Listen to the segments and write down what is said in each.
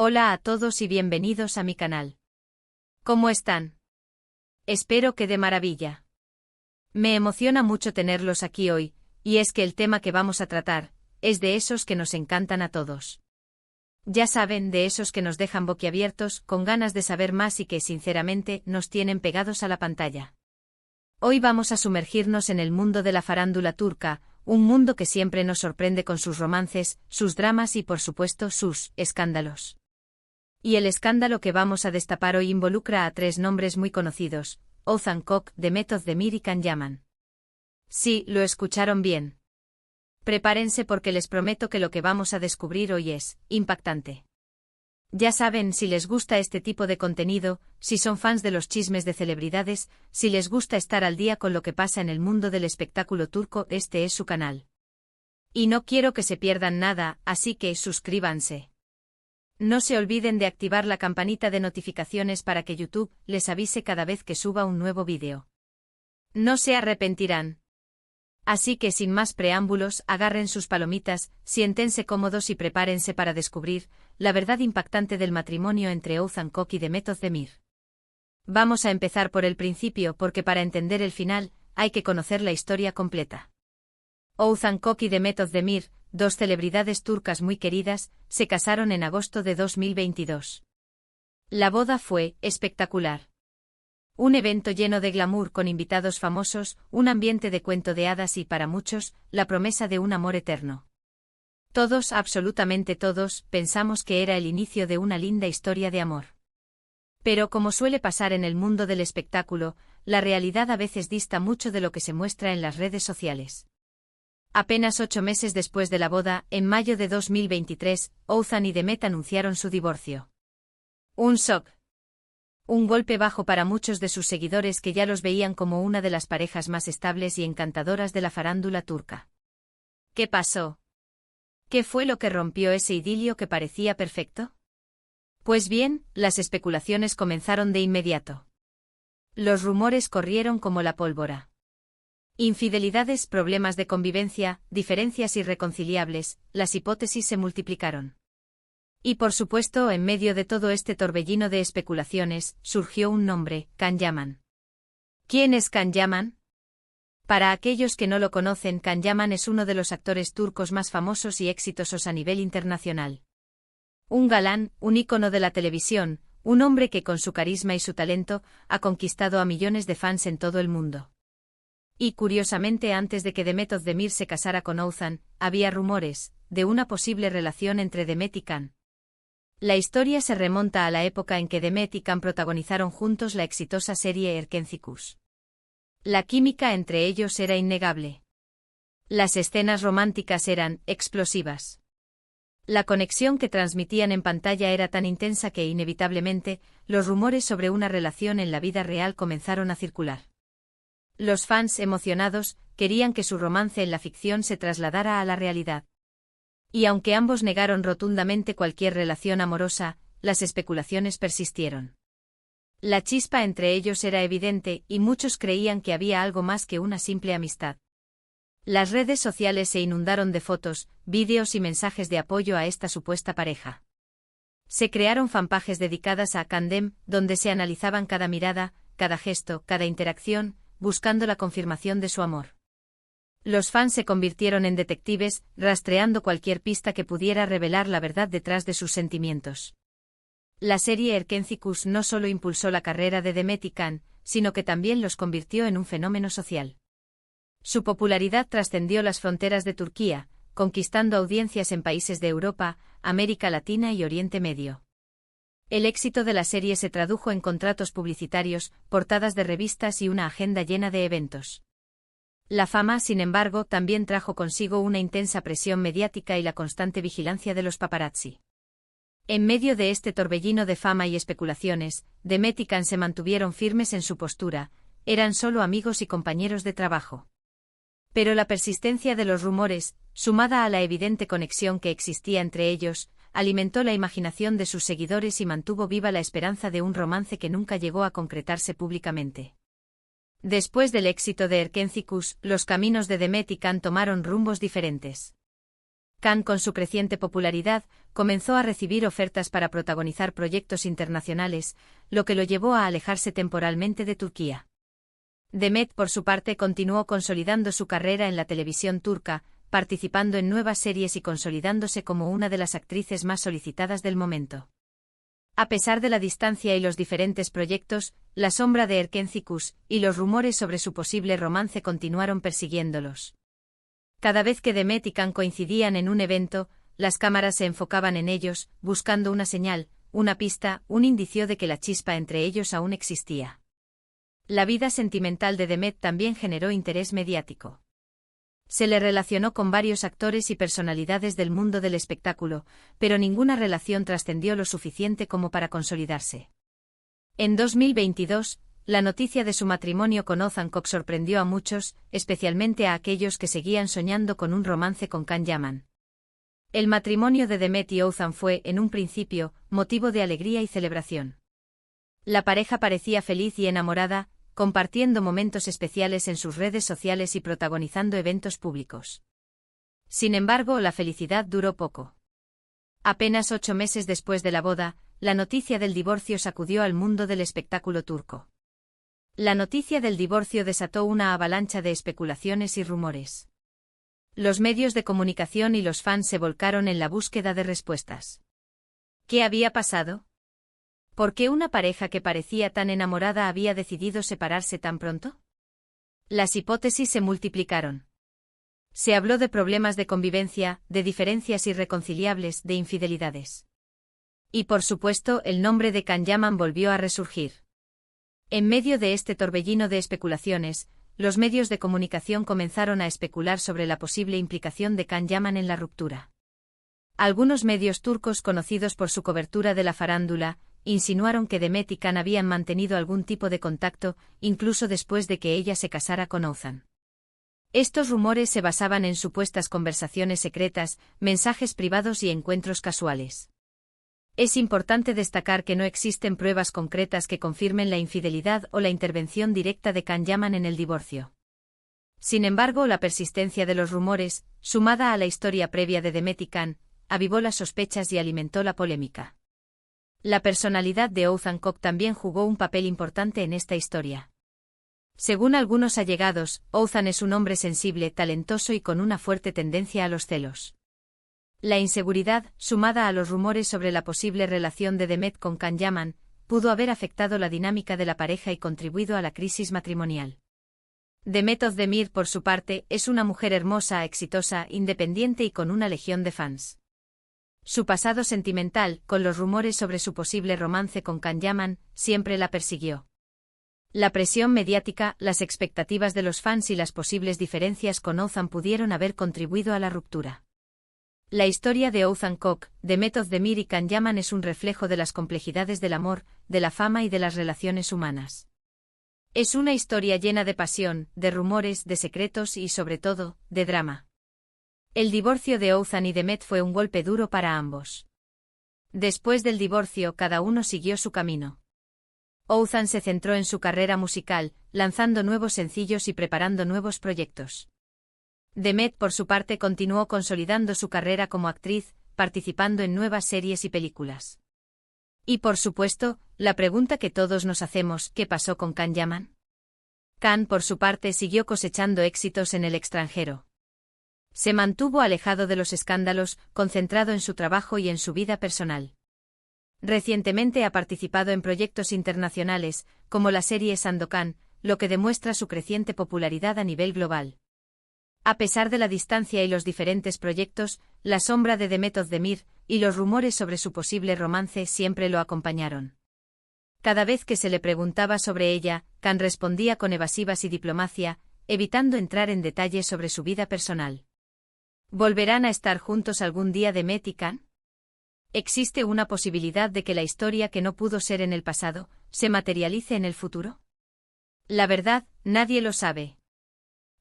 Hola a todos y bienvenidos a mi canal. ¿Cómo están? Espero que de maravilla. Me emociona mucho tenerlos aquí hoy, y es que el tema que vamos a tratar es de esos que nos encantan a todos. Ya saben, de esos que nos dejan boquiabiertos, con ganas de saber más y que, sinceramente, nos tienen pegados a la pantalla. Hoy vamos a sumergirnos en el mundo de la farándula turca, un mundo que siempre nos sorprende con sus romances, sus dramas y, por supuesto, sus escándalos. Y el escándalo que vamos a destapar hoy involucra a tres nombres muy conocidos: Oğuzhan Koç, Demet Özdemir y Can Yaman. Sí, lo escucharon bien. Prepárense porque les prometo que lo que vamos a descubrir hoy es impactante. Ya saben, si les gusta este tipo de contenido, si son fans de los chismes de celebridades, si les gusta estar al día con lo que pasa en el mundo del espectáculo turco, este es su canal. Y no quiero que se pierdan nada, así que suscríbanse. No se olviden de activar la campanita de notificaciones para que YouTube les avise cada vez que suba un nuevo vídeo. No se arrepentirán. Así que sin más preámbulos, agarren sus palomitas, siéntense cómodos y prepárense para descubrir la verdad impactante del matrimonio entre Oğuzhan Koç y Demet Özdemir. Vamos a empezar por el principio porque para entender el final, hay que conocer la historia completa. Oğuzhan Koç y Demet Özdemir, dos celebridades turcas muy queridas, se casaron en agosto de 2022. La boda fue espectacular. Un evento lleno de glamour con invitados famosos, un ambiente de cuento de hadas y, para muchos, la promesa de un amor eterno. Todos, absolutamente todos, pensamos que era el inicio de una linda historia de amor. Pero como suele pasar en el mundo del espectáculo, la realidad a veces dista mucho de lo que se muestra en las redes sociales. Apenas 8 meses después de la boda, en mayo de 2023, Oğuzhan y Demet anunciaron su divorcio. Un shock. Un golpe bajo para muchos de sus seguidores que ya los veían como una de las parejas más estables y encantadoras de la farándula turca. ¿Qué pasó? ¿Qué fue lo que rompió ese idilio que parecía perfecto? Pues bien, las especulaciones comenzaron de inmediato. Los rumores corrieron como la pólvora. Infidelidades, problemas de convivencia, diferencias irreconciliables, las hipótesis se multiplicaron. Y por supuesto, en medio de todo este torbellino de especulaciones, surgió un nombre: Can Yaman. ¿Quién es Can Yaman? Para aquellos que no lo conocen, Can Yaman es uno de los actores turcos más famosos y exitosos a nivel internacional. Un galán, un ícono de la televisión, un hombre que con su carisma y su talento ha conquistado a millones de fans en todo el mundo. Y curiosamente, antes de que Demet Özdemir se casara con Oğuzhan, había rumores de una posible relación entre Demet y Can. La historia se remonta a la época en que Demet y Can protagonizaron juntos la exitosa serie Erkenci. La química entre ellos era innegable. Las escenas románticas eran explosivas. La conexión que transmitían en pantalla era tan intensa que inevitablemente los rumores sobre una relación en la vida real comenzaron a circular. Los fans, emocionados, querían que su romance en la ficción se trasladara a la realidad. Y aunque ambos negaron rotundamente cualquier relación amorosa, las especulaciones persistieron. La chispa entre ellos era evidente y muchos creían que había algo más que una simple amistad. Las redes sociales se inundaron de fotos, vídeos y mensajes de apoyo a esta supuesta pareja. Se crearon fanpages dedicadas a Candem, donde se analizaban cada mirada, cada gesto, cada interacción, buscando la confirmación de su amor. Los fans se convirtieron en detectives, rastreando cualquier pista que pudiera revelar la verdad detrás de sus sentimientos. La serie Erkenci no solo impulsó la carrera de Demet y Can, sino que también los convirtió en un fenómeno social. Su popularidad trascendió las fronteras de Turquía, conquistando audiencias en países de Europa, América Latina y Oriente Medio. El éxito de la serie se tradujo en contratos publicitarios, portadas de revistas y una agenda llena de eventos. La fama, sin embargo, también trajo consigo una intensa presión mediática y la constante vigilancia de los paparazzi. En medio de este torbellino de fama y especulaciones, Demet y Can se mantuvieron firmes en su postura, eran solo amigos y compañeros de trabajo. Pero la persistencia de los rumores, sumada a la evidente conexión que existía entre ellos, alimentó la imaginación de sus seguidores y mantuvo viva la esperanza de un romance que nunca llegó a concretarse públicamente. Después del éxito de Erkenci, los caminos de Demet y Can tomaron rumbos diferentes. Khan, con su creciente popularidad, comenzó a recibir ofertas para protagonizar proyectos internacionales, lo que lo llevó a alejarse temporalmente de Turquía. Demet, por su parte, continuó consolidando su carrera en la televisión turca, participando en nuevas series y consolidándose como una de las actrices más solicitadas del momento. A pesar de la distancia y los diferentes proyectos, la sombra de Erken Cikus y los rumores sobre su posible romance continuaron persiguiéndolos. Cada vez que Demet y Khan coincidían en un evento, las cámaras se enfocaban en ellos, buscando una señal, una pista, un indicio de que la chispa entre ellos aún existía. La vida sentimental de Demet también generó interés mediático. Se le relacionó con varios actores y personalidades del mundo del espectáculo, pero ninguna relación trascendió lo suficiente como para consolidarse. En 2022, la noticia de su matrimonio con Ozan Koç sorprendió a muchos, especialmente a aquellos que seguían soñando con un romance con Can Yaman. El matrimonio de Demet y Ozan fue, en un principio, motivo de alegría y celebración. La pareja parecía feliz y enamorada, compartiendo momentos especiales en sus redes sociales y protagonizando eventos públicos. Sin embargo, la felicidad duró poco. Apenas 8 meses después de la boda, la noticia del divorcio sacudió al mundo del espectáculo turco. La noticia del divorcio desató una avalancha de especulaciones y rumores. Los medios de comunicación y los fans se volcaron en la búsqueda de respuestas. ¿Qué había pasado? ¿Por qué una pareja que parecía tan enamorada había decidido separarse tan pronto? Las hipótesis se multiplicaron. Se habló de problemas de convivencia, de diferencias irreconciliables, de infidelidades. Y por supuesto, el nombre de Can Yaman volvió a resurgir. En medio de este torbellino de especulaciones, los medios de comunicación comenzaron a especular sobre la posible implicación de Can Yaman en la ruptura. Algunos medios turcos conocidos por su cobertura de la farándula insinuaron que Demet y Khan habían mantenido algún tipo de contacto, incluso después de que ella se casara con Ozan. Estos rumores se basaban en supuestas conversaciones secretas, mensajes privados y encuentros casuales. Es importante destacar que no existen pruebas concretas que confirmen la infidelidad o la intervención directa de Can Yaman en el divorcio. Sin embargo, la persistencia de los rumores, sumada a la historia previa de Demet y Khan, avivó las sospechas y alimentó la polémica. La personalidad de Ozan Koç también jugó un papel importante en esta historia. Según algunos allegados, Ozan es un hombre sensible, talentoso y con una fuerte tendencia a los celos. La inseguridad, sumada a los rumores sobre la posible relación de Demet con Can Yaman, pudo haber afectado la dinámica de la pareja y contribuido a la crisis matrimonial. Demet Özdemir, por su parte, es una mujer hermosa, exitosa, independiente y con una legión de fans. Su pasado sentimental, con los rumores sobre su posible romance con Can Yaman, siempre la persiguió. La presión mediática, las expectativas de los fans y las posibles diferencias con Ozan pudieron haber contribuido a la ruptura. La historia de Ozan Koç, Demet Özdemir y Can Yaman es un reflejo de las complejidades del amor, de la fama y de las relaciones humanas. Es una historia llena de pasión, de rumores, de secretos y, sobre todo, de drama. El divorcio de Ozan y Demet fue un golpe duro para ambos. Después del divorcio, cada uno siguió su camino. Ozan se centró en su carrera musical, lanzando nuevos sencillos y preparando nuevos proyectos. Demet, por su parte, continuó consolidando su carrera como actriz, participando en nuevas series y películas. Y por supuesto, la pregunta que todos nos hacemos, ¿qué pasó con Can Yaman? Khan, por su parte, siguió cosechando éxitos en el extranjero. Se mantuvo alejado de los escándalos, concentrado en su trabajo y en su vida personal. Recientemente ha participado en proyectos internacionales, como la serie Sandokan, lo que demuestra su creciente popularidad a nivel global. A pesar de la distancia y los diferentes proyectos, la sombra de Demet Özdemir y los rumores sobre su posible romance siempre lo acompañaron. Cada vez que se le preguntaba sobre ella, Khan respondía con evasivas y diplomacia, evitando entrar en detalles sobre su vida personal. ¿Volverán a estar juntos algún día Demet y Khan? ¿Existe una posibilidad de que la historia que no pudo ser en el pasado, se materialice en el futuro? La verdad, nadie lo sabe.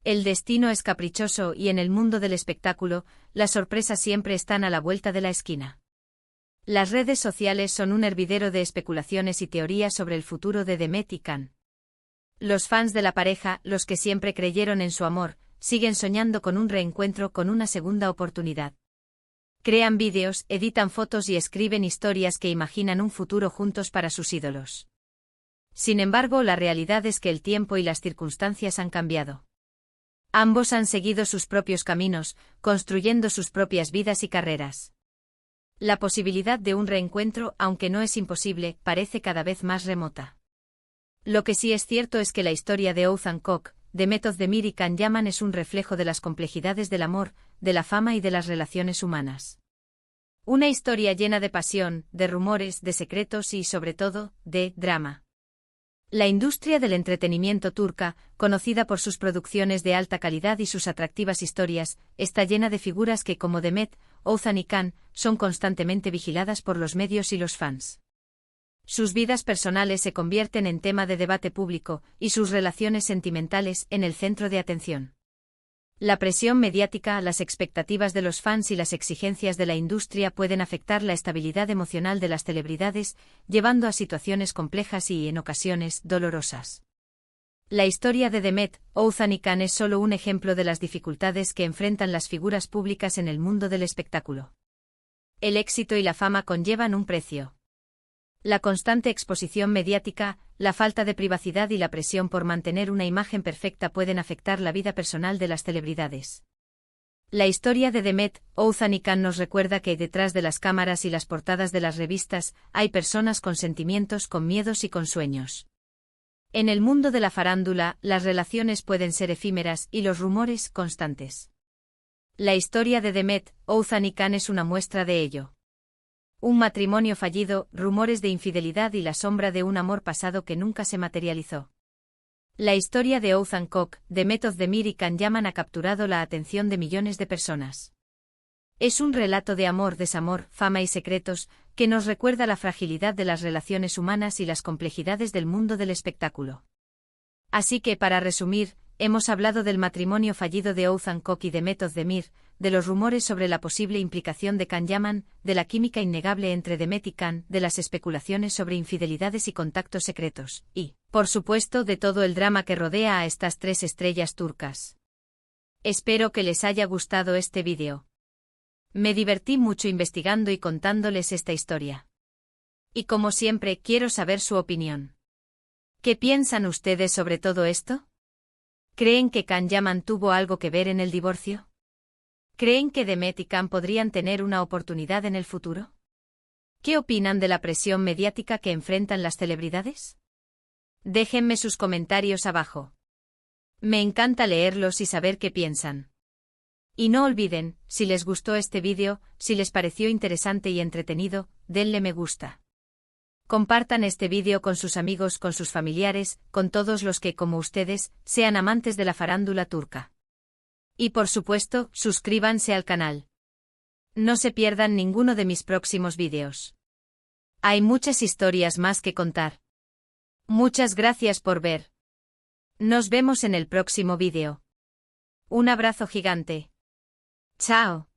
El destino es caprichoso y en el mundo del espectáculo, las sorpresas siempre están a la vuelta de la esquina. Las redes sociales son un hervidero de especulaciones y teorías sobre el futuro de Demet y Khan. Los fans de la pareja, los que siempre creyeron en su amor, siguen soñando con un reencuentro, con una segunda oportunidad. Crean vídeos, editan fotos y escriben historias que imaginan un futuro juntos para sus ídolos. Sin embargo, la realidad es que el tiempo y las circunstancias han cambiado. Ambos han seguido sus propios caminos, construyendo sus propias vidas y carreras. La posibilidad de un reencuentro, aunque no es imposible, parece cada vez más remota. Lo que sí es cierto es que la historia de Oğuzhan Koç, de Method Demir y Can Yaman es un reflejo de las complejidades del amor, de la fama y de las relaciones humanas. Una historia llena de pasión, de rumores, de secretos y, sobre todo, de drama. La industria del entretenimiento turca, conocida por sus producciones de alta calidad y sus atractivas historias, está llena de figuras que, como Demet, Oğuzhan y Can, son constantemente vigiladas por los medios y los fans. Sus vidas personales se convierten en tema de debate público, y sus relaciones sentimentales en el centro de atención. La presión mediática, las expectativas de los fans y las exigencias de la industria pueden afectar la estabilidad emocional de las celebridades, llevando a situaciones complejas y, en ocasiones, dolorosas. La historia de Demet, Oğuzhan y Can es solo un ejemplo de las dificultades que enfrentan las figuras públicas en el mundo del espectáculo. El éxito y la fama conllevan un precio. La constante exposición mediática, la falta de privacidad y la presión por mantener una imagen perfecta pueden afectar la vida personal de las celebridades. La historia de Demet, Oğuzhan y Can nos recuerda que detrás de las cámaras y las portadas de las revistas hay personas con sentimientos, con miedos y con sueños. En el mundo de la farándula, las relaciones pueden ser efímeras y los rumores constantes. La historia de Demet, Oğuzhan y Can es una muestra de ello. Un matrimonio fallido, rumores de infidelidad y la sombra de un amor pasado que nunca se materializó. La historia de Oğuzhan Koç, de Method Demir y Can Yaman ha capturado la atención de millones de personas. Es un relato de amor, desamor, fama y secretos, que nos recuerda la fragilidad de las relaciones humanas y las complejidades del mundo del espectáculo. Así que, para resumir, hemos hablado del matrimonio fallido de Oğuzhan Koç y de Method Demir, de los rumores sobre la posible implicación de Can Yaman, de la química innegable entre Demet y Can, de las especulaciones sobre infidelidades y contactos secretos, y, por supuesto, de todo el drama que rodea a estas tres estrellas turcas. Espero que les haya gustado este vídeo. Me divertí mucho investigando y contándoles esta historia. Y como siempre, quiero saber su opinión. ¿Qué piensan ustedes sobre todo esto? ¿Creen que Can Yaman tuvo algo que ver en el divorcio? ¿Creen que Demet y Can podrían tener una oportunidad en el futuro? ¿Qué opinan de la presión mediática que enfrentan las celebridades? Déjenme sus comentarios abajo. Me encanta leerlos y saber qué piensan. Y no olviden, si les gustó este vídeo, si les pareció interesante y entretenido, denle me gusta. Compartan este vídeo con sus amigos, con sus familiares, con todos los que, como ustedes, sean amantes de la farándula turca. Y por supuesto, suscríbanse al canal. No se pierdan ninguno de mis próximos vídeos. Hay muchas historias más que contar. Muchas gracias por ver. Nos vemos en el próximo vídeo. Un abrazo gigante. Chao.